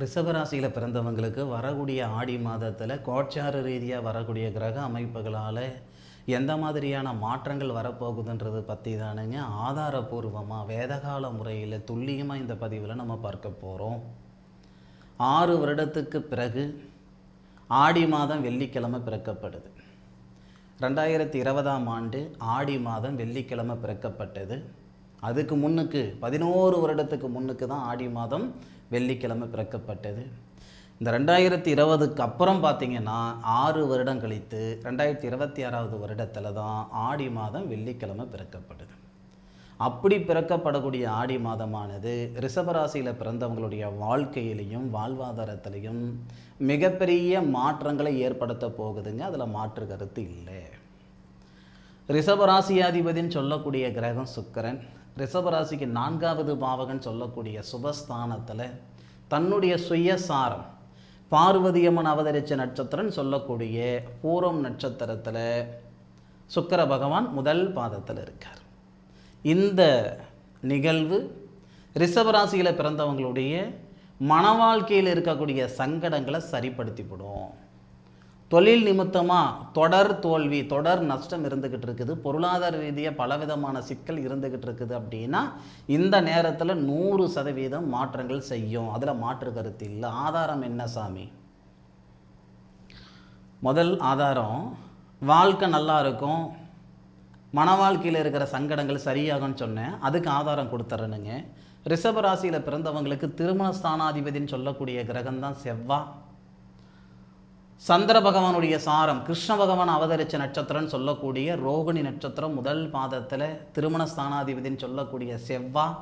ரிஷபராசியில் பிறந்தவங்களுக்கு வரக்கூடிய ஆடி மாதத்தில் கோட்சார ரீதியாக வரக்கூடிய கிரக அமைப்புகளால் எந்த மாதிரியான மாற்றங்கள் வரப்போகுதுன்றது பற்றி தானுங்க ஆதாரபூர்வமாக வேதகால முறையில் துல்லியமாக இந்த பதிவில் நம்ம பார்க்க போகிறோம். 6 வருடத்துக்கு பிறகு ஆடி மாதம் வெள்ளிக்கிழமை பிறக்கப்படுது. 2020ஆம் ஆண்டு ஆடி மாதம் வெள்ளிக்கிழமை பிறக்கப்பட்டது. அதுக்கு முன்னுக்கு 11 வருடத்துக்கு முன்னுக்கு தான் ஆடி மாதம் வெள்ளிக்கிழமை பிறக்கப்பட்டது. இந்த 2020க்கு அப்புறம் பார்த்திங்கன்னா 6 வருடம் கழித்து 2026வது வருடத்தில் தான் ஆடி மாதம் வெள்ளிக்கிழமை பிறக்கப்படுது. அப்படி பிறக்கப்படக்கூடிய ஆடி மாதமானது ரிஷபராசியில் பிறந்தவங்களுடைய வாழ்க்கையிலையும் வாழ்வாதாரத்திலையும் மிகப்பெரிய மாற்றங்களை ஏற்படுத்த போகுதுங்க. அதில் மாற்று கருத்து இல்லை. ரிஷபராசியாதிபதின்னு சொல்லக்கூடிய கிரகம் சுக்கிரன் ரிஷபராசிக்கு 4வது பாவகன் சொல்லக்கூடிய சுபஸ்தானத்தில் தன்னுடைய சுயசாரம் பார்வதியம்மன் அவதரித்த நட்சத்திரம் சொல்லக்கூடிய பூரம் நட்சத்திரத்தில் சுக்கிர பகவான் முதல் பாதத்தில் இருக்கார். இந்த நிகழ்வு ரிஷபராசியில் பிறந்தவங்களுடைய மன வாழ்க்கையில் இருக்கக்கூடிய சங்கடங்களை சரிப்படுத்திவிடும். தொழில் நிமித்தமாக தொடர் தோல்வி தொடர் நஷ்டம் இருந்துக்கிட்டு இருக்குது, பொருளாதார ரீதியாக பலவிதமான சிக்கல் இருந்துக்கிட்டு இருக்குது அப்படின்னா இந்த நேரத்தில் 100% மாற்றங்கள் செய்யும். அதில் மாற்று கருத்து இல்லை. ஆதாரம் என்ன சாமி? முதல் ஆதாரம், வாழ்க்கை நல்லா இருக்கும், மன வாழ்க்கையில் இருக்கிற சங்கடங்கள் சரியாகும்னு சொன்னேன். அதுக்கு ஆதாரம் கொடுத்துறேனுங்க. ரிஷபராசியில் பிறந்தவங்களுக்கு திருமண ஸ்தானாதிபதினு சொல்லக்கூடிய கிரகம்தான் செவ்வாய். சந்திர பகவானுடைய சாரம் கிருஷ்ண பகவான் அவதரித்த நட்சத்திரம்னு சொல்லக்கூடிய ரோகிணி நட்சத்திரம் முதல் பாதத்தில் திருமண ஸ்தானாதிபதினு சொல்லக்கூடிய செவ்வாய்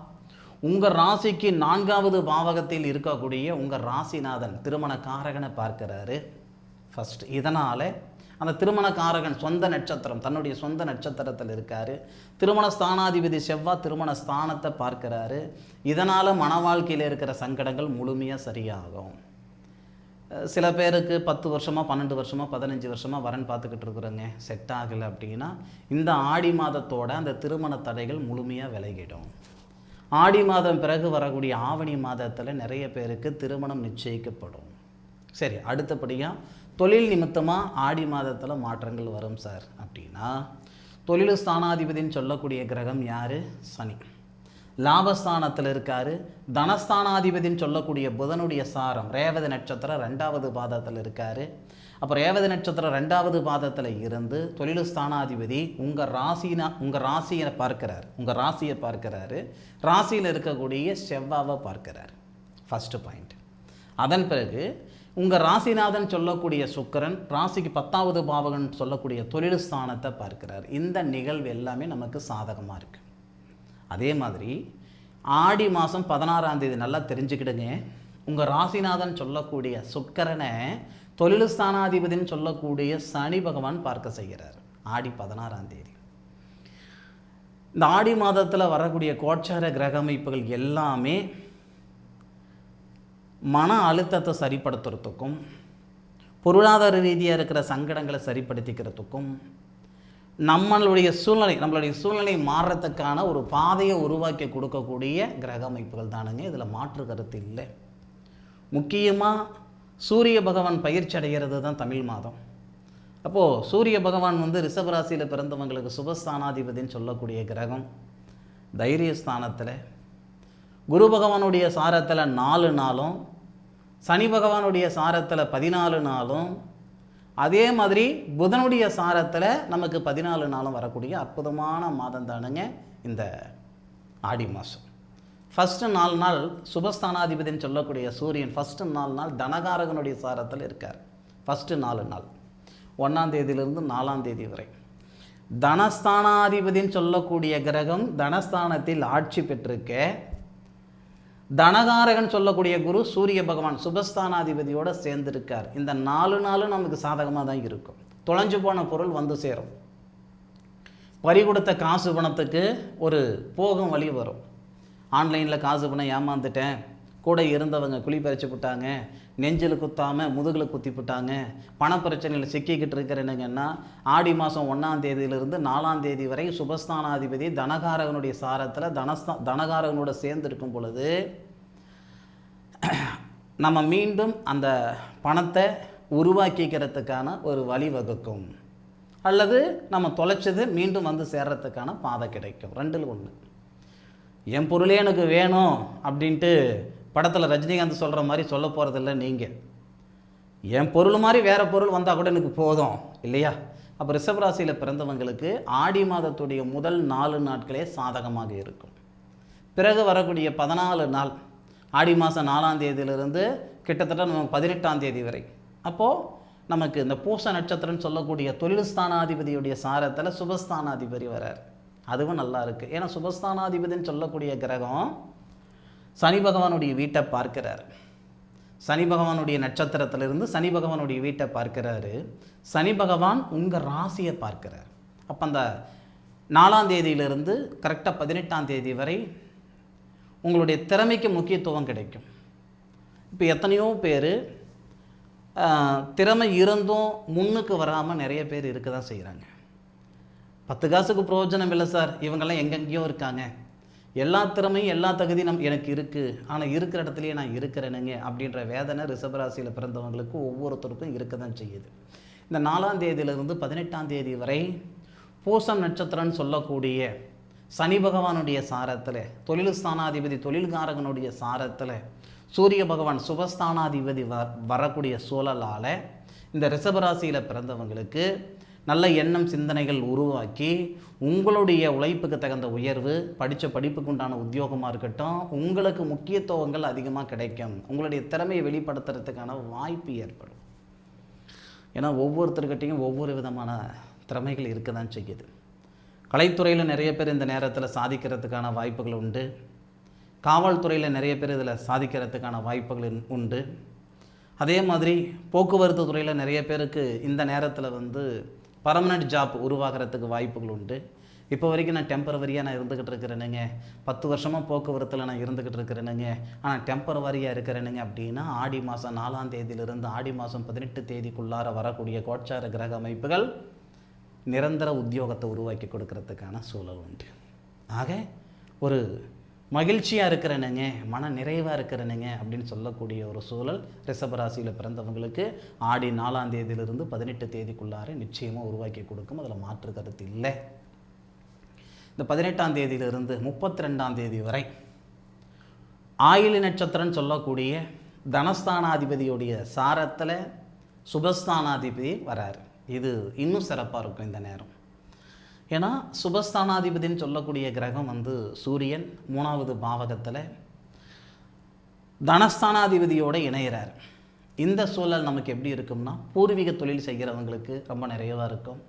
உங்கள் ராசிக்கு 4வது பாவகத்தில் இருக்கக்கூடிய உங்கள் ராசிநாதன் திருமண காரகனை பார்க்கிறாரு ஃபஸ்ட். இதனால் அந்த திருமண காரகன் சொந்த நட்சத்திரம் தன்னுடைய சொந்த நட்சத்திரத்தில் இருக்கார். திருமண ஸ்தானாதிபதி செவ்வாய் திருமண ஸ்தானத்தை பார்க்கிறாரு. இதனால் மன வாழ்க்கையில் இருக்கிற சங்கடங்கள் முழுமையாக சரியாகும். சில பேருக்கு 10 வருஷமாக 12 வருஷமாக 15 வருஷமாக வரன் பார்த்துக்கிட்டு இருக்கிறோங்க, செட் ஆகலை அப்படின்னா இந்த ஆடி மாதத்தோட அந்த திருமண தடைகள் முழுமையாக விலகிடும். ஆடி மாதம் பிறகு வரக்கூடிய ஆவணி மாதத்தில் நிறைய பேருக்கு திருமணம் நிச்சயிக்கப்படும். சரி, அடுத்தபடியாக தொழில் நிமித்தமாக ஆடி மாதத்தில் மாற்றங்கள் வரும் சார் அப்படின்னா தொழில் ஸ்தானாதிபதினு சொல்லக்கூடிய கிரகம் யார்? சனி. லாபஸ்தானத்தில் இருக்கார். தனஸ்தானாதிபதினு சொல்லக்கூடிய புதனுடைய சாரம் ரேவதி நட்சத்திரம் 2வது பாதத்தில் இருக்கார். அப்போ ரேவதி நட்சத்திரம் 2வது பாதத்தில் இருந்து தொழில் ஸ்தானாதிபதி உங்கள் ராசியை பார்க்கிறார். உங்கள் ராசியை பார்க்கிறாரு. ராசியில் இருக்கக்கூடிய செவ்வாவை பார்க்கிறார். First point. அதன் பிறகு உங்கள் ராசிநாதன் சொல்லக்கூடிய சுக்கிரன் ராசிக்கு 10வது பாவகன் சொல்லக்கூடிய தொழில் ஸ்தானத்தை பார்க்கிறார். இந்த நிகழ்வு எல்லாமே நமக்கு சாதகமாக இருக்குது. அதே மாதிரி ஆடி மாதம் 16ஆம் தேதி நல்லா தெரிஞ்சுக்கிடுங்க, உங்கள் ராசிநாதன் சொல்லக்கூடிய சுக்கிரனை தொழில் ஸ்தானாதிபதினு சொல்லக்கூடிய சனி பகவான் பார்க்க செய்கிறார். ஆடி 16ஆம் தேதி. இந்த ஆடி மாதத்தில் வரக்கூடிய கோட்சார கிரக அமைப்புகள் எல்லாமே மன அழுத்தத்தை சரிப்படுத்துறதுக்கும் பொருளாதார ரீதியாக இருக்கிற சங்கடங்களை சரிப்படுத்திக்கிறதுக்கும் நம்மளுடைய சூழ்நிலை மாறுறதுக்கான ஒரு பாதையை உருவாக்கி கொடுக்கக்கூடிய கிரக அமைப்புகள் தானுங்க. இதில் மாற்று கருத்து இல்லை. முக்கியமாக சூரிய பகவான் பயிற்சி அடைகிறது தான் தமிழ் மாதம். அப்போது சூரிய பகவான் ரிஷபராசியில் பிறந்தவங்களுக்கு சுபஸ்தானாதிபதினு சொல்லக்கூடிய கிரகம். தைரியஸ்தானத்தில் குரு பகவானுடைய சாரத்தில் 4 நாளும் சனி பகவானுடைய சாரத்தில் 14 நாளும் அதே மாதிரி புதனுடைய சாரத்தில் நமக்கு 14 நாளும் வரக்கூடிய அற்புதமான மாதம் தானுங்க இந்த ஆடி மாதம். ஃபஸ்ட்டு 4 நாள் சுபஸ்தானாதிபதினு சொல்லக்கூடிய சூரியன் ஃபஸ்ட்டு 4 நாள் தனகாரகனுடைய சாரத்தில் இருக்கார். ஃபஸ்ட்டு 4 நாள் 1ஆம் தேதியிலிருந்து 4ஆம் தேதி வரை. தனஸ்தானாதிபதினு சொல்லக்கூடிய கிரகம் தனஸ்தானத்தில் ஆட்சி பெற்றிருக்க தனகாரகன் சொல்லக்கூடிய குரு சூரிய பகவான் சுபஸ்தானாதிபதியோடு சேர்ந்திருக்கார். இந்த 4 நாளும் நமக்கு சாதகமாக தான் இருக்கும். தொலைஞ்சு போன பொருள் வந்து சேரும். பறி கொடுத்த காசு பணத்துக்கு ஒரு போகும் வழி வரும். ஆன்லைனில் காசு பணம் ஏமாந்துட்டேன், கூட இருந்தவங்க குழி பறிச்சு விட்டாங்க, நெஞ்சில் குத்தாமல் முதுகில் குத்தி விட்டாங்க, பணப்பிரச்சனையில் சிக்கிக்கிட்டு இருக்கிறேனுங்கன்னா ஆடி மாதம் 1ஆம் தேதியிலிருந்து 4ஆம் தேதி வரை சுபஸ்தானாதிபதி தனகாரகனுடைய சாரத்தில் தனகாரகனோட சேர்ந்து இருக்கும் பொழுது நம்ம மீண்டும் அந்த பணத்தை உருவாக்கிக்கிறதுக்கான ஒரு வழி வகுக்கும், அல்லது நம்ம தொலைச்சது மீண்டும் வந்து சேர்றதுக்கான பாதை கிடைக்கும். ரெண்டில் ஒன்று. என் பொருளே எனக்கு வேணும் அப்படின்ட்டு படத்தில் ரஜினிகாந்த் சொல்கிற மாதிரி சொல்ல போகிறதில்ல. நீங்கள் என் பொருள் மாதிரி வேறு பொருள் வந்தால் கூட எனக்கு போதும் இல்லையா? அப்போ ரிஷபராசியில் பிறந்தவங்களுக்கு ஆடி மாதத்துடைய முதல் 4 நாட்களே சாதகமாக இருக்கும். பிறகு வரக்கூடிய 14 நாள், ஆடி மாதம் 4ஆம் தேதியிலிருந்து கிட்டத்தட்ட நம்ம 18ஆம் தேதி வரை, அப்போது நமக்கு இந்த பூச நட்சத்திரம்னு சொல்லக்கூடிய தொழில் ஸ்தானாதிபதியுடைய சாரத்தில் சுபஸ்தானாதிபதி வரார். அதுவும் நல்லா இருக்குது. ஏன்னா சுபஸ்தானாதிபதினு சொல்லக்கூடிய கிரகம் சனி பகவானுடைய வீட்டை பார்க்கிறார். சனி பகவானுடைய நட்சத்திரத்திலிருந்து சனி பகவானுடைய வீட்டை பார்க்கிறாரு. சனி பகவான் உங்கள் ராசியை பார்க்கிறார். அப்போ அந்த 4ஆம் தேதியிலிருந்து கரெக்டாக 18ஆம் தேதி வரை உங்களுடைய திறமைக்கு முக்கியத்துவம் கிடைக்கும். இப்போ எத்தனையோ பேர் திறமை இருந்தும் முன்னுக்கு வராமல் நிறைய பேர் இருக்க தான் செய்கிறாங்க. 10 காசுக்கு பிரயோஜனம் இல்லை சார், இவங்கெல்லாம் எங்கெங்கேயோ இருக்காங்க, எல்லா திறமையும் எல்லா தகுதியும் எனக்கு இருக்குது, ஆனால் இருக்கிற இடத்துலையே நான் இருக்கிறேனுங்க அப்படின்ற வேதனை ரிஷபராசியில் பிறந்தவங்களுக்கு ஒவ்வொருத்தருக்கும் இருக்க தான் செய்யுது. இந்த 4ஆம் தேதியிலிருந்து 18ஆம் தேதி வரை பூசம் நட்சத்திரம்னு சொல்லக்கூடிய சனி பகவானுடைய சாரத்தில், தொழில் ஸ்தானாதிபதி தொழில்காரகனுடைய சாரத்தில் சூரிய பகவான் சுபஸ்தானாதிபதி வரக்கூடிய சூழலால் இந்த ரிஷபராசியில் பிறந்தவங்களுக்கு நல்ல எண்ணம் சிந்தனைகள் உருவாக்கி உங்களுடைய உழைப்புக்கு தகுந்த உயர்வு, படித்த படிப்புக்கு உண்டான உத்தியோகமாக இருக்கட்டும், உங்களுக்கு முக்கியத்துவங்கள் அதிகமாக கிடைக்கும். உங்களுடைய திறமையை வெளிப்படுத்துறதுக்கான வாய்ப்பு ஏற்படும். ஏன்னா ஒவ்வொருத்தர்கிட்டையும் ஒவ்வொரு விதமான திறமைகள் இருக்க தான் செய்யுது. கலைத்துறையில் நிறைய பேர் இந்த நேரத்தில் சாதிக்கிறதுக்கான வாய்ப்புகள் உண்டு. காவல்துறையில் நிறைய பேர் இதில் சாதிக்கிறதுக்கான வாய்ப்புகள் உண்டு. அதே மாதிரி போக்குவரத்து துறையில் நிறைய பேருக்கு இந்த நேரத்தில் வந்து பர்மனெண்ட் ஜாப் உருவாகிறதுக்கு வாய்ப்புகள் உண்டு. இப்போ வரைக்கும் நான் டெம்பரவரியாக இருந்துக்கிட்டு இருக்கிறேனுங்க, 10 வருஷமாக போக்குவரத்தில் நான் இருந்துக்கிட்டு இருக்கிறேனுங்க, ஆனால் டெம்பரவரியாக இருக்கிறேனுங்க அப்படின்னா ஆடி மாதம் 4ஆம் தேதியிலிருந்து ஆடி மாதம் 18 தேதிக்குள்ளார வரக்கூடிய கோட்சார கிரக அமைப்புகள் நிரந்தர உத்தியோகத்தை உருவாக்கி கொடுக்கறதுக்கான சூழல் உண்டு. ஆக ஒரு மகிழ்ச்சியாக இருக்கிறேனுங்க, மன நிறைவாக இருக்கிறேனுங்க அப்படின்னு சொல்லக்கூடிய ஒரு சூழல் ரிஷபராசியில் பிறந்தவங்களுக்கு ஆடி 4ஆம் தேதியிலிருந்து 18 தேதிக்குள்ளார நிச்சயமாக உருவாக்கி கொடுக்கும். அதில் மாற்று கருத்து இல்லை. இந்த 18ஆம் தேதியிலிருந்து 32ஆம் தேதி வரை ஆயிலி நட்சத்திரம்னு சொல்லக்கூடிய தனஸ்தானாதிபதியுடைய சாரத்தில் சுபஸ்தானாதிபதி வரார். இது இன்னும் சிறப்பாக இருக்கும் இந்த நேரம். ஏன்னா சுபஸ்தானாதிபதினு சொல்லக்கூடிய கிரகம் வந்து சூரியன் 3வது பாவகத்தில் தனஸ்தானாதிபதியோடு இணைகிறார். இந்த சூழல் நமக்கு எப்படி இருக்கும்னா, பூர்வீக தொழில் செய்கிறவங்களுக்கு ரொம்ப நிறையவாக இருக்கும்.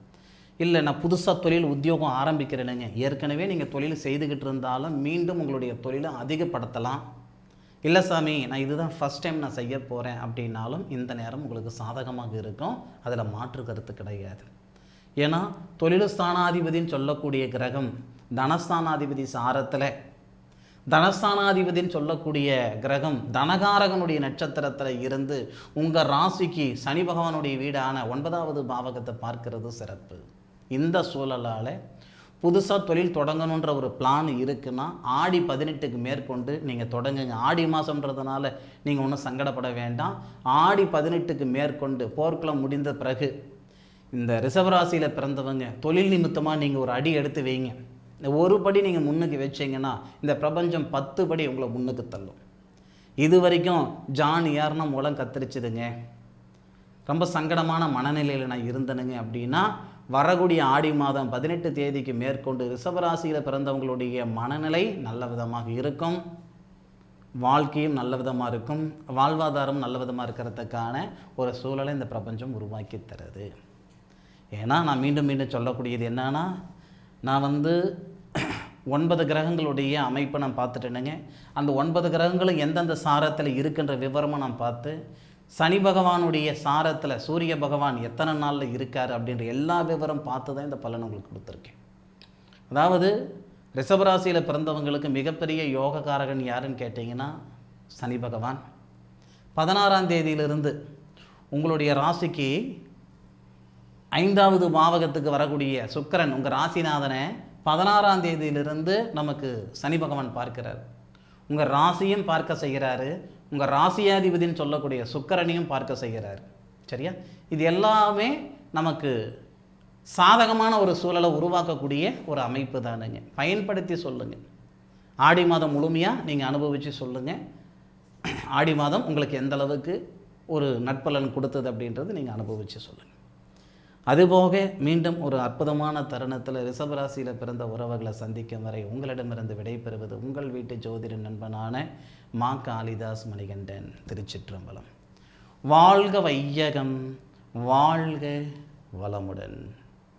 இல்லை நான் புதுசாக தொழில் உத்தியோகம் ஆரம்பிக்கிறேனுங்க, ஏற்கனவே நீங்கள் தொழில் செய்துக்கிட்டு இருந்தாலும் மீண்டும் உங்களுடைய தொழிலை அதிகப்படுத்தலாம். இல்லை சாமி நான் இதுதான் ஃபஸ்ட் டைம் நான் செய்ய போகிறேன் அப்படின்னாலும் இந்த நேரம் உங்களுக்கு சாதகமாக இருக்கும். அதில் மாற்று கருத்து கிடையாது. ஏன்னா தொழில் ஸ்தானாதிபதினு சொல்லக்கூடிய கிரகம் தனஸ்தானாதிபதி சாரத்தில், தனஸ்தானாதிபதினு சொல்லக்கூடிய கிரகம் தனகாரகனுடைய நட்சத்திரத்தில் இருந்து உங்கள் ராசிக்கு சனி பகவானுடைய வீடான 9வது பாவகத்தை பார்க்கிறது சிறப்பு. இந்த சூழலால் புதுசாக தொழில் தொடங்கணுன்ற ஒரு பிளான் இருக்குன்னா ஆடி 18க்கு மேற்கொண்டு நீங்கள் தொடங்குங்க. ஆடி மாதம்ன்றதுனால நீங்கள் ஒன்றும் சங்கடப்பட வேண்டாம். ஆடி 18க்கு மேற்கொண்டு போர்க்குளம் முடிந்த பிறகு இந்த ரிஷபராசியில் பிறந்தவங்க தொழில் நிமித்தமாக நீங்கள் ஒரு அடி எடுத்து வைங்க. இந்த ஒரு படி நீங்கள் முன்னுக்கு வச்சிங்கன்னா இந்த பிரபஞ்சம் 10 படி உங்களை முன்னுக்கு தள்ளும். இது வரைக்கும் ஜான் ஏர்னா மூலம் கத்திரிச்சுதுங்க, ரொம்ப சங்கடமான மனநிலையில் நான் இருந்தேனுங்க அப்படின்னா வரக்கூடிய ஆடி மாதம் 18 தேதிக்கு மேற்கொண்டு ரிஷபராசியில் பிறந்தவங்களுடைய மனநிலை நல்ல விதமாக இருக்கும், வாழ்க்கையும் நல்ல விதமாக இருக்கும், வாழ்வாதாரம் நல்ல விதமாக இருக்கிறதுக்கான ஒரு சூழலை இந்த பிரபஞ்சம் உருவாக்கி தருது. ஏன்னா நான் மீண்டும் மீண்டும் சொல்லக்கூடியது என்னன்னா, நான் வந்து 9 கிரகங்களுடைய அமைப்பை நான் பார்த்துட்டேனுங்க. அந்த 9 கிரகங்களும் எந்தெந்த சாரத்தில் இருக்குன்ற விவரமாக நான் பார்த்து, சனி பகவானுடைய சாரத்தில் சூரிய பகவான் எத்தனை நாளில் இருக்கார் அப்படின்ற எல்லா விவரம் பார்த்து தான் இந்த பலன் உங்களுக்கு கொடுத்துருக்கேன். அதாவது ரிஷபராசியில் பிறந்தவங்களுக்கு மிகப்பெரிய யோகக்காரகன் யாருன்னு கேட்டிங்கன்னா சனி பகவான். 16ஆம் தேதியிலிருந்து உங்களுடைய ராசிக்கு 5வது பாவகத்துக்கு வரக்கூடிய சுக்கிரன் உங்கள் ராசிநாதனை 16ஆம் தேதியிலிருந்து நமக்கு சனி பகவான் பார்க்கிறார். உங்கள் ராசியும் பார்க்க செய்கிறாரு, உங்கள் ராசியாதிபதினு சொல்லக்கூடிய சுக்கிரனையும் பார்க்க செய்கிறார். சரியா? இது எல்லாமே நமக்கு சாதகமான ஒரு சூழலை உருவாக்கக்கூடிய ஒரு அமைப்பு தானுங்க. பயன்படுத்தி சொல்லுங்கள். ஆடி மாதம் முழுமையாக நீங்கள் அனுபவித்து சொல்லுங்கள். ஆடி மாதம் உங்களுக்கு எந்த அளவுக்கு ஒரு நட்பலன் கொடுத்தது அப்படின்றது நீங்கள் அனுபவித்து சொல்லுங்கள். அதுபோக மீண்டும் ஒரு அற்புதமான தருணத்தில் ரிஷபராசியில் பிறந்த உறவுகளை சந்திக்கும் வரை உங்களிடமிருந்து விடைபெறுவது உங்கள் வீட்டு ஜோதிட நண்பனான மா காளிதாஸ் மணிகண்டன். திருச்சிற்றம்பலம். வாழ்க வையகம், வாழ்க வளமுடன்.